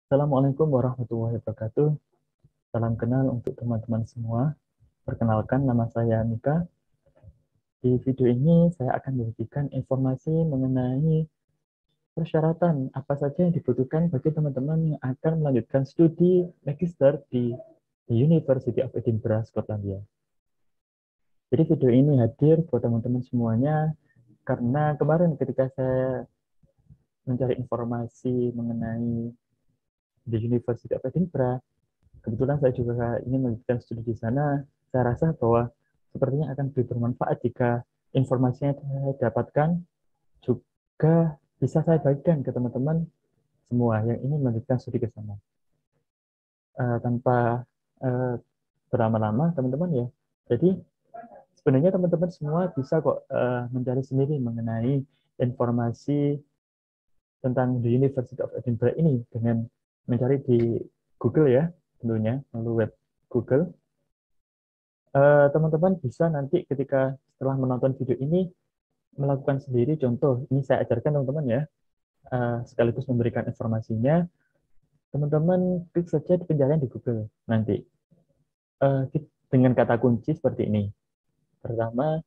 Assalamualaikum warahmatullahi wabarakatuh. Salam kenal untuk teman-teman semua. Perkenalkan, nama saya Mika. Di video ini saya akan memberikan informasi mengenai persyaratan apa saja yang dibutuhkan bagi teman-teman yang akan melanjutkan studi magister di University of Edinburgh, Skotlandia. Jadi video ini hadir buat teman-teman semuanya karena kemarin ketika saya mencari informasi mengenai di University of Edinburgh, kebetulan saya juga ingin melanjutkan studi di sana. Saya rasa bahwa sepertinya akan lebih bermanfaat jika informasinya saya dapatkan juga bisa saya bagikan ke teman-teman semua yang ingin melanjutkan studi ke sana. Tanpa uh, berlama-lama, teman-teman ya. Jadi sebenarnya teman-teman semua bisa kok mencari sendiri mengenai informasi tentang the University of Edinburgh ini dengan mencari di Google ya, tentunya melalui web Google. Teman-teman bisa nanti ketika setelah menonton video ini melakukan sendiri contoh. Ini saya ajarkan teman-teman ya, sekaligus memberikan informasinya. Teman-teman klik saja di pencarian di Google nanti dengan kata kunci seperti ini. Pertama,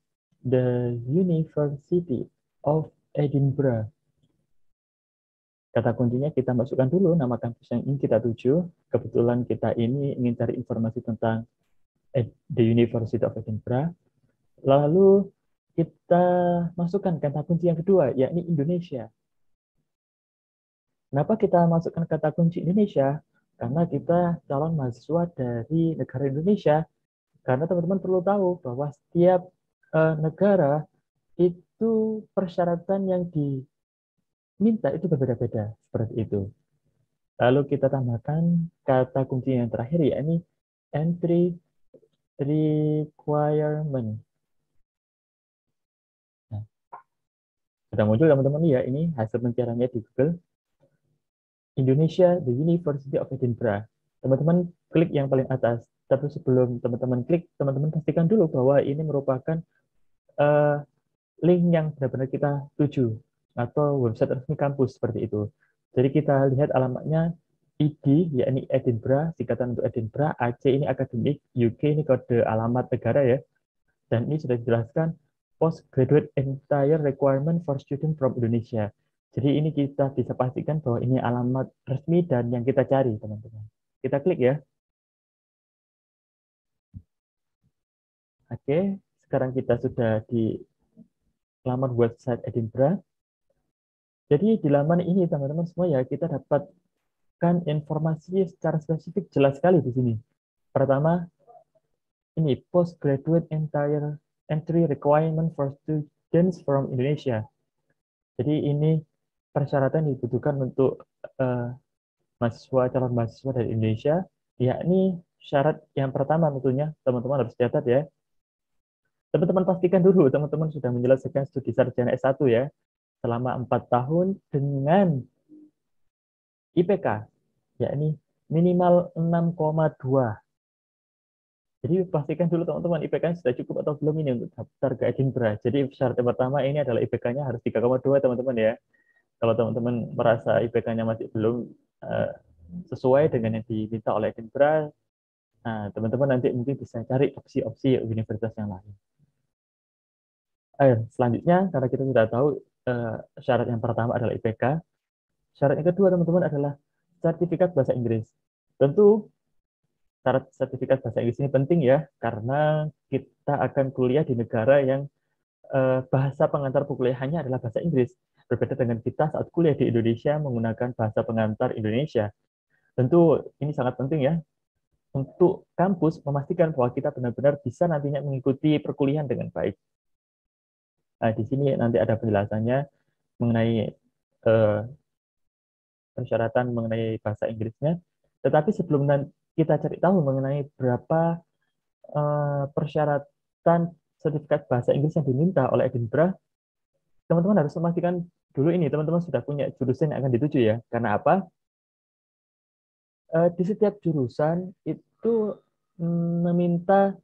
the University of Edinburgh. Kata kuncinya kita masukkan dulu nama kampus yang ingin kita tuju. Kebetulan kita ini ingin cari informasi tentang the University of Edinburgh. Lalu kita masukkan kata kunci yang kedua, yakni Indonesia. Kenapa kita masukkan kata kunci Indonesia? Karena kita calon mahasiswa dari negara Indonesia. Karena teman-teman perlu tahu bahwa setiap negara itu persyaratan yang diminta itu berbeda-beda. Seperti itu. Lalu kita tambahkan kata kunci yang terakhir, yakni entry requirement. Nah, sudah muncul teman-teman ya, ini hasil pencariannya di Google. Indonesia, the University of Edinburgh. Teman-teman klik yang paling atas. Tapi sebelum teman-teman klik, teman-teman pastikan dulu bahwa ini merupakan uh, link yang benar-benar kita tuju atau website resmi kampus seperti itu. Jadi kita lihat alamatnya ID, yakni Edinburgh, singkatan untuk Edinburgh, AC ini akademik, UK ini kode alamat negara ya. Dan ini sudah dijelaskan postgraduate entire requirement for student from Indonesia. Jadi ini kita bisa pastikan bahwa ini alamat resmi dan yang kita cari, teman-teman. Kita klik ya. Oke, sekarang kita sudah di laman website Edinburgh. Jadi di laman ini, teman-teman semua ya, kita dapatkan informasi secara spesifik jelas sekali di sini. Pertama, ini postgraduate entire entry requirement for students from Indonesia. Jadi ini persyaratan yang dibutuhkan untuk mahasiswa calon mahasiswa dari Indonesia, yakni syarat yang pertama tentunya teman-teman harus catat ya. Teman-teman pastikan dulu teman-teman sudah menyelesaikan studi sarjana S1 ya selama 4 tahun dengan IPK, yakni minimal 6,2. Jadi pastikan dulu teman-teman IPK sudah cukup atau belum ini untuk daftar ke Edinburgh. Jadi syarat yang pertama ini adalah IPK-nya harus 3,2 teman-teman ya. Kalau teman-teman merasa IPK-nya masih belum sesuai dengan yang diminta oleh Edinburgh, nah teman-teman nanti mungkin bisa cari opsi-opsi universitas yang lain. Selanjutnya, karena kita sudah tahu syarat yang pertama adalah IPK, syarat yang kedua teman-teman adalah sertifikat bahasa Inggris. Tentu syarat sertifikat bahasa Inggris ini penting ya, karena kita akan kuliah di negara yang bahasa pengantar perkuliahannya adalah bahasa Inggris. Berbeda dengan kita saat kuliah di Indonesia menggunakan bahasa pengantar Indonesia. Tentu ini sangat penting ya untuk kampus memastikan bahwa kita benar-benar bisa nantinya mengikuti perkuliahan dengan baik. Nah, di sini nanti ada penjelasannya mengenai eh, persyaratan mengenai bahasa Inggrisnya. Tetapi sebelum kita cari tahu mengenai berapa persyaratan sertifikat bahasa Inggris yang diminta oleh Edinburgh, teman-teman harus memastikan dulu ini teman-teman sudah punya jurusan yang akan dituju ya. Karena apa? Di setiap jurusan itu meminta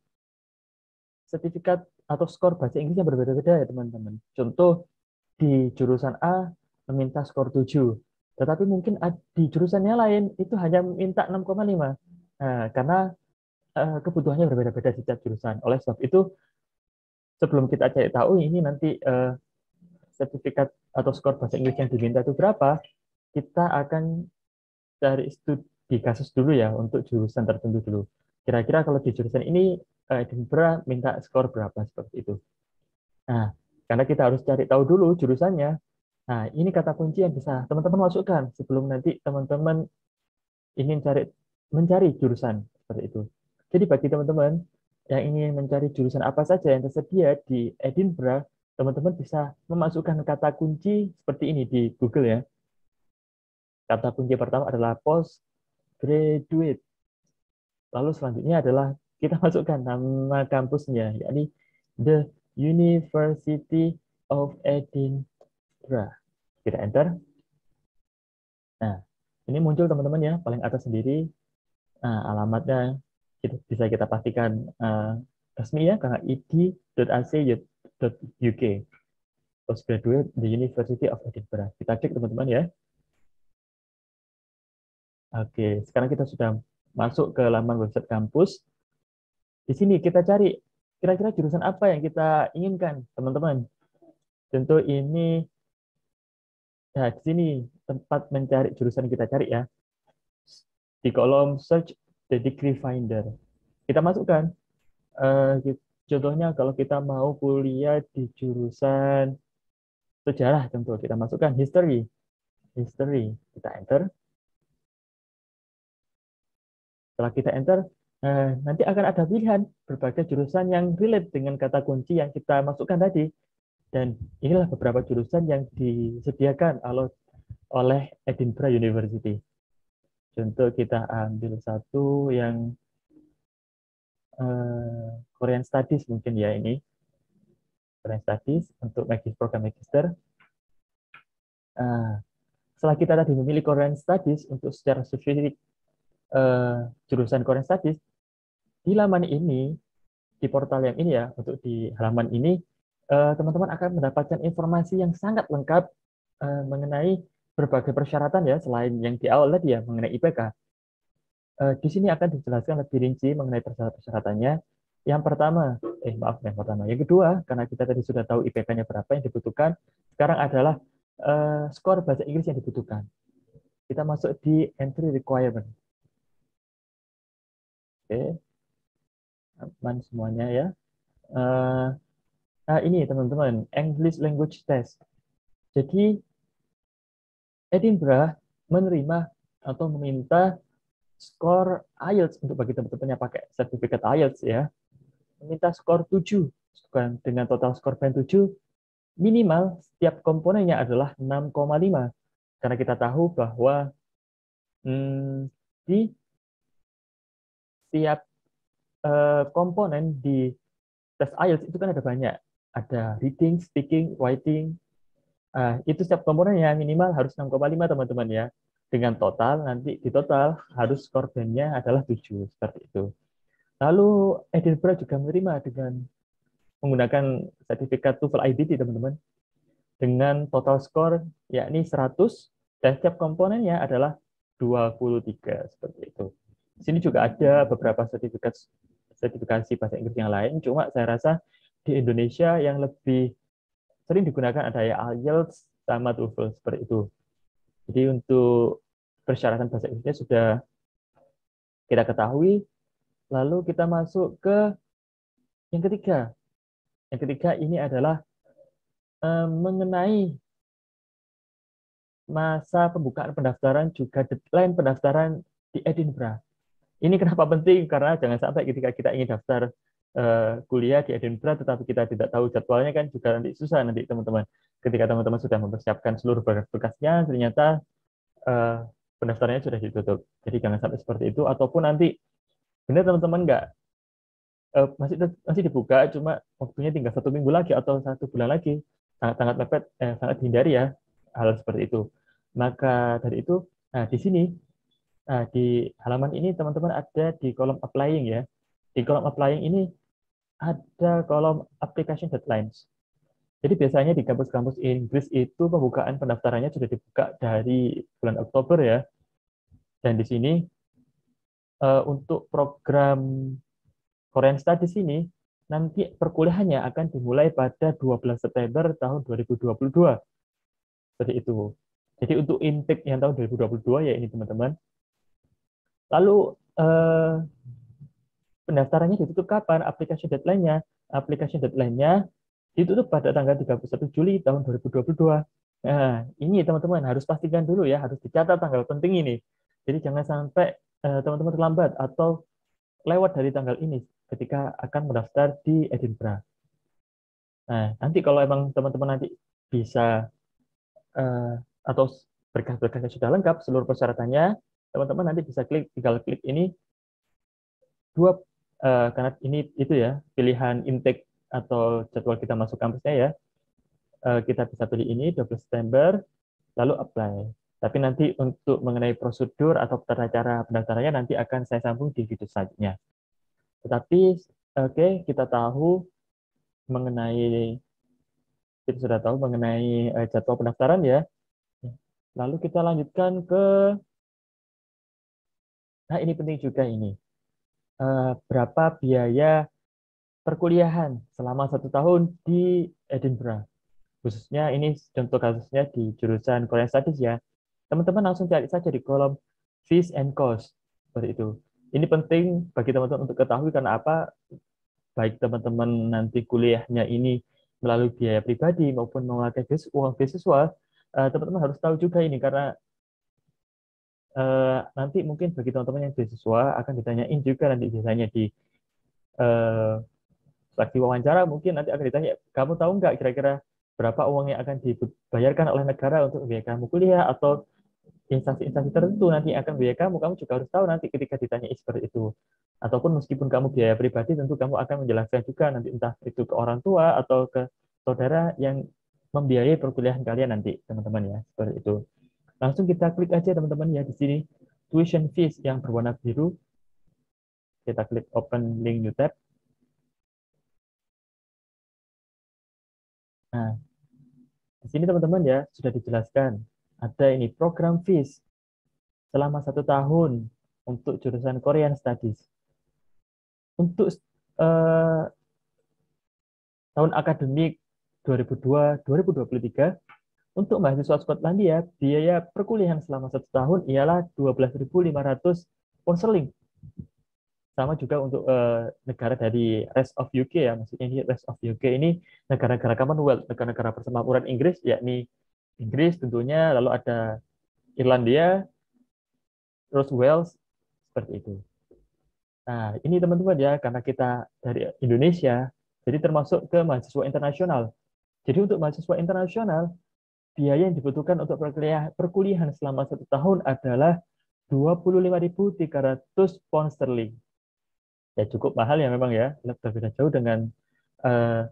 sertifikat atau skor bahasa Inggris yang berbeda-beda ya teman-teman. Contoh di jurusan A meminta skor 7, Tetapi mungkin di jurusannya lain itu hanya minta 6,5. Nah, karena kebutuhannya berbeda-beda di setiap jurusan. Oleh sebab itu, sebelum kita cari tahu ini nanti sertifikat atau skor bahasa Inggris yang diminta itu berapa, kita akan cari studi kasus dulu ya untuk jurusan tertentu dulu. Kira-kira kalau di jurusan ini Edinburgh minta skor berapa seperti itu. Nah, karena kita harus cari tahu dulu jurusannya. Nah, ini kata kunci yang bisa teman-teman masukkan sebelum nanti teman-teman ingin mencari jurusan seperti itu. Jadi bagi teman-teman yang ingin mencari jurusan apa saja yang tersedia di Edinburgh, teman-teman bisa memasukkan kata kunci seperti ini di Google ya. Kata kunci pertama adalah postgraduate. Lalu selanjutnya adalah kita masukkan nama kampusnya, yakni The University of Edinburgh. Kita enter. Nah, ini muncul teman-teman ya, paling atas sendiri. Nah, alamatnya bisa kita pastikan resmi ya, karena id.ac.uk. Postgraduate The University of Edinburgh. Kita cek teman-teman ya. Oke, sekarang kita sudah masuk ke laman website kampus. Di sini kita cari kira-kira jurusan apa yang kita inginkan, teman-teman. Tentu ini, nah di sini tempat mencari jurusan yang kita cari ya. Di kolom search the degree finder. Kita masukkan. Contohnya kalau kita mau kuliah di jurusan sejarah, tentu kita masukkan history. History. Kita enter. Setelah kita enter, nanti akan ada pilihan berbagai jurusan yang relate dengan kata kunci yang kita masukkan tadi. Dan inilah beberapa jurusan yang disediakan oleh Edinburgh University. Contoh kita ambil satu yang Korean Studies mungkin ya ini. Korean Studies untuk program magister. Setelah kita tadi memilih Korean Studies untuk secara spesifik jurusan Korean Studies, di laman ini, di portal yang ini ya, untuk di halaman ini, teman-teman akan mendapatkan informasi yang sangat lengkap mengenai berbagai persyaratan ya, selain yang di awal tadi ya, mengenai IPK. Di sini akan dijelaskan lebih rinci mengenai persyaratannya. Yang pertama, yang kedua, karena kita tadi sudah tahu IPK-nya berapa yang dibutuhkan, sekarang adalah skor bahasa Inggris yang dibutuhkan. Kita masuk di entry requirement. Oke, aman semuanya ya. Nah ini teman-teman, English Language Test. Jadi Edinburgh menerima atau meminta skor IELTS untuk bagi teman-teman yang pakai sertifikat IELTS ya. Meminta skor 7 dengan total skor band 7 minimal setiap komponennya adalah 6,5. Karena kita tahu bahwa di setiap komponen di tes IELTS itu kan ada banyak. Ada reading, speaking, writing. Itu setiap komponennya minimal harus 6,5 teman-teman ya. Dengan total, nanti di total harus skor bandnya adalah 7. Seperti itu. Lalu Edinburgh juga menerima dengan menggunakan sertifikat TOEFL IBT teman-teman. Dengan total skor yakni 100 dan setiap komponennya adalah 23 seperti itu. Di sini juga ada beberapa sertifikasi bahasa Inggris yang lain, cuma saya rasa di Indonesia yang lebih sering digunakan ada ya IELTS sama TOEFL seperti itu. Jadi untuk persyaratan bahasa Inggrisnya sudah kita ketahui, lalu kita masuk ke yang ketiga. Yang ketiga ini adalah mengenai masa pembukaan pendaftaran juga deadline pendaftaran di Edinburgh. Ini kenapa penting? Karena jangan sampai ketika kita ingin daftar kuliah di Edinburgh, tetapi kita tidak tahu jadwalnya kan juga nanti susah nanti teman-teman. Ketika teman-teman sudah mempersiapkan seluruh berkas-berkasnya, ternyata pendaftarannya sudah ditutup. Jadi jangan sampai seperti itu. Ataupun nanti benar teman-teman nggak masih dibuka, cuma waktunya tinggal 1 minggu lagi atau 1 bulan lagi, sangat mepet, sangat dihindari ya hal seperti itu. Maka dari itu, nah di sini, di halaman ini teman-teman ada di kolom applying ya. Di kolom applying ini ada kolom application deadlines. Jadi biasanya di kampus-kampus Inggris itu pembukaan pendaftarannya sudah dibuka dari bulan Oktober ya. Dan di sini untuk program Korean Studies ini nanti perkuliahannya akan dimulai pada 12 September tahun 2022. Seperti itu. Jadi untuk intake yang tahun 2022 ya ini teman-teman. Lalu eh, pendaftarannya ditutup kapan? Application deadline-nya ditutup pada tanggal 31 Juli tahun 2022. Nah, ini teman-teman harus pastikan dulu ya, harus dicatat tanggal penting ini. Jadi jangan sampai teman-teman terlambat atau lewat dari tanggal ini ketika akan mendaftar di Edinburgh. Nah, nanti kalau emang teman-teman nanti bisa eh, atau berkas-berkasnya sudah lengkap seluruh persyaratannya, teman-teman nanti bisa tinggal klik ini dua karena ini itu ya pilihan intake atau jadwal kita masuk kampusnya ya. Kita bisa pilih ini 12 September lalu apply. Tapi nanti untuk mengenai prosedur atau tata cara pendaftarannya nanti akan saya sambung di video selanjutnya. Tetapi oke, mengenai kita sudah tahu mengenai jadwal pendaftaran ya. Lalu kita lanjutkan ke, nah ini penting juga ini. Berapa biaya perkuliahan selama 1 tahun di Edinburgh? Khususnya ini contoh kasusnya di jurusan Korean Studies ya. Teman-teman langsung cari saja di kolom fees and cost. Seperti itu. Ini penting bagi teman-teman untuk ketahui karena apa? Baik teman-teman nanti kuliahnya ini melalui biaya pribadi maupun memakai uang beasiswa, teman-teman harus tahu juga ini karena nanti mungkin bagi teman-teman yang beasiswa akan ditanyain juga nanti biasanya di eh, seleksi wawancara mungkin nanti akan ditanya, kamu tahu nggak kira-kira berapa uang yang akan dibayarkan oleh negara untuk biaya kamu kuliah atau instansi-instansi tertentu nanti akan biaya kamu juga harus tahu nanti ketika ditanya seperti itu. Ataupun meskipun kamu biaya pribadi, tentu kamu akan menjelaskan juga nanti entah itu ke orang tua atau ke saudara yang membiayai perkuliahan kalian nanti, teman-teman ya, seperti itu. Langsung kita klik aja teman-teman ya di sini tuition fees yang berwarna biru. Kita klik open link new tab. Nah, di sini teman-teman ya sudah dijelaskan ada ini program fees selama 1 tahun untuk jurusan Korean Studies. Untuk eh, tahun akademik 2002-2023 untuk mahasiswa Skotlandia, biaya perkuliahan selama 1 tahun ialah 12.500 pound sterling. Sama juga untuk negara dari rest of UK ya, maksudnya ini rest of UK ini negara-negara Commonwealth, negara-negara persemakmuran Inggris, yakni Inggris tentunya, lalu ada Irlandia, terus Wales, seperti itu. Nah, ini teman-teman ya, karena kita dari Indonesia, jadi termasuk ke mahasiswa internasional. Jadi untuk mahasiswa internasional, biaya yang dibutuhkan untuk perkuliahan selama 1 tahun adalah 25.300 pound sterling. Ya cukup mahal ya memang ya, berbeda jauh dengan eh,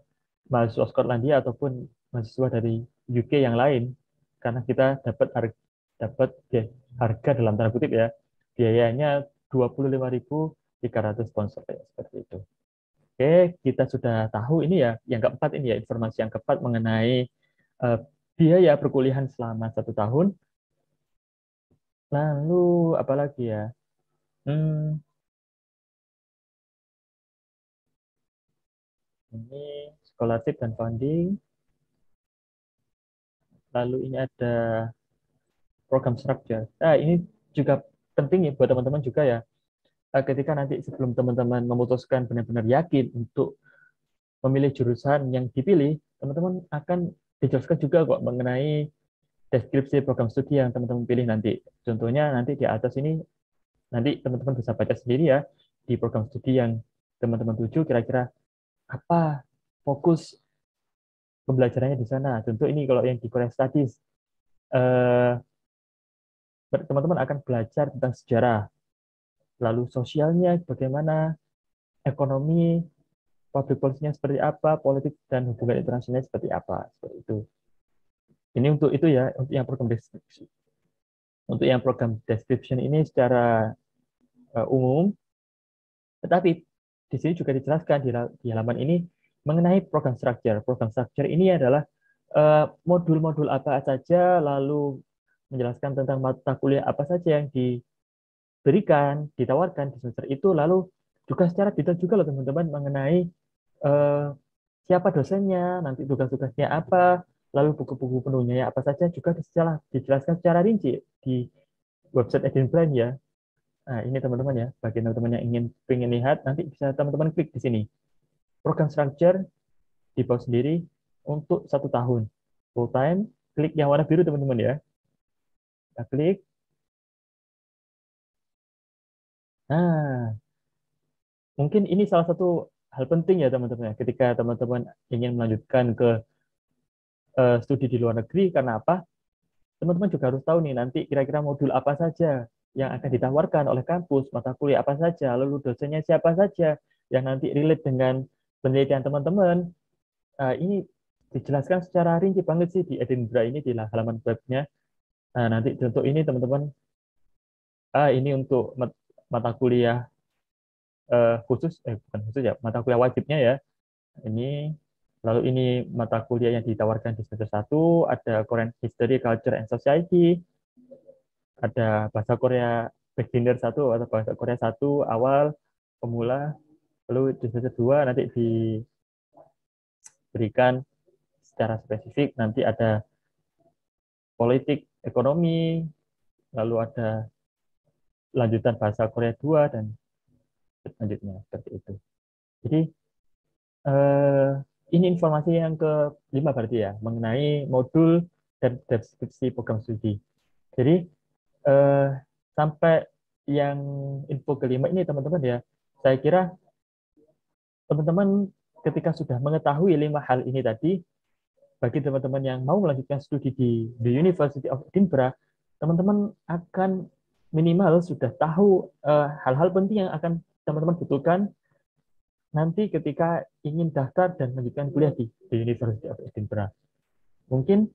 mahasiswa Skotlandia ataupun mahasiswa dari UK yang lain, karena kita dapat harga dalam tanda kutip ya, biayanya 25.300 pound sterling seperti itu. Oke, kita sudah tahu ini ya, yang keempat ini ya, informasi yang keempat mengenai eh, biaya perkuliahan selama 1 tahun. Lalu apa lagi ya? Hmm, ini scholarship dan funding. Lalu ini ada program structure. Nah, ini juga penting ya buat teman-teman juga ya. Ketika nanti sebelum teman-teman memutuskan benar-benar yakin untuk memilih jurusan yang dipilih, teman-teman akan dijelaskan juga kok mengenai deskripsi program studi yang teman-teman pilih nanti. Contohnya nanti di atas ini nanti teman-teman bisa baca sendiri ya di program studi yang teman-teman tuju kira-kira apa fokus pembelajarannya di sana. Tentu ini kalau yang di Korean Studies eh, teman-teman akan belajar tentang sejarah, lalu sosialnya bagaimana, ekonomi, public policy-nya seperti apa, politik dan hubungan internasionalnya seperti apa, seperti itu. Ini untuk itu ya, untuk yang program deskripsi. Untuk yang program description ini secara umum, tetapi di sini juga dijelaskan di halaman ini mengenai program structure. Program structure ini adalah modul-modul apa saja, lalu menjelaskan tentang mata kuliah apa saja yang diberikan, ditawarkan di semester itu, lalu juga secara detail juga loh teman-teman mengenai eh, siapa dosennya, nanti tugas-tugasnya apa, lalu buku-buku penuhnya apa saja juga dijelaskan secara rinci di website Edinburgh ya. Nah, ini teman-teman ya, bagi teman-teman yang ingin lihat, nanti bisa teman-teman klik di sini. Program structure di bawah sendiri untuk 1 tahun. Full time, klik yang warna biru teman-teman ya. Kita klik. Nah, mungkin ini salah satu hal penting ya teman-teman ya, ketika teman-teman ingin melanjutkan ke studi di luar negeri, karena apa? Teman-teman juga harus tahu nih nanti kira-kira modul apa saja yang akan ditawarkan oleh kampus, mata kuliah apa saja, lalu dosennya siapa saja yang nanti relate dengan penelitian teman-teman. Ini dijelaskan secara rinci banget sih di Edinburgh ini di halaman webnya. Nah, nanti untuk ini teman-teman, ini untuk mata kuliah khusus, bukan khusus ya, mata kuliah wajibnya ya. Ini lalu ini mata kuliah yang ditawarkan di semester 1, ada Korean History, Culture and Society, ada bahasa Korea beginner 1 atau bahasa Korea 1 awal pemula, lalu di semester 2 nanti diberikan secara spesifik nanti ada politik, ekonomi, lalu ada lanjutan bahasa Korea 2 dan selanjutnya seperti itu. Jadi eh, ini informasi yang kelima berarti ya mengenai modul dan deskripsi program studi. Jadi eh, sampai yang info kelima ini teman-teman ya, saya kira teman-teman ketika sudah mengetahui 5 hal ini tadi, bagi teman-teman yang mau melanjutkan studi di The University of Edinburgh, teman-teman akan minimal sudah tahu hal-hal penting yang akan teman-teman butuhkan nanti ketika ingin daftar dan melanjutkan kuliah di The University of Edinburgh. Mungkin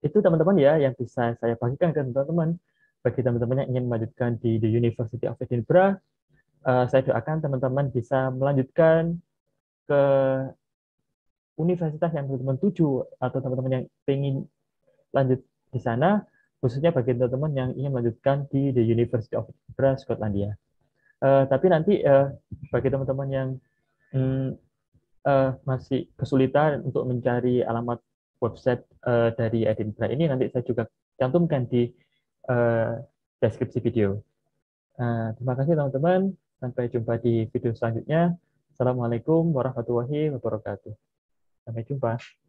itu teman-teman ya yang bisa saya bagikan ke teman-teman. Bagi teman-teman yang ingin melanjutkan di The University of Edinburgh, saya doakan teman-teman bisa melanjutkan ke universitas yang teman-teman tuju atau teman-teman yang ingin lanjut di sana, khususnya bagi teman-teman yang ingin melanjutkan di The University of Edinburgh, Skotlandia. Tapi nanti bagi teman-teman yang mm, masih kesulitan untuk mencari alamat website dari Edinburgh ini, nanti saya juga cantumkan di uh, deskripsi video. Terima kasih teman-teman. Sampai jumpa di video selanjutnya. Assalamualaikum warahmatullahi wabarakatuh. Sampai jumpa.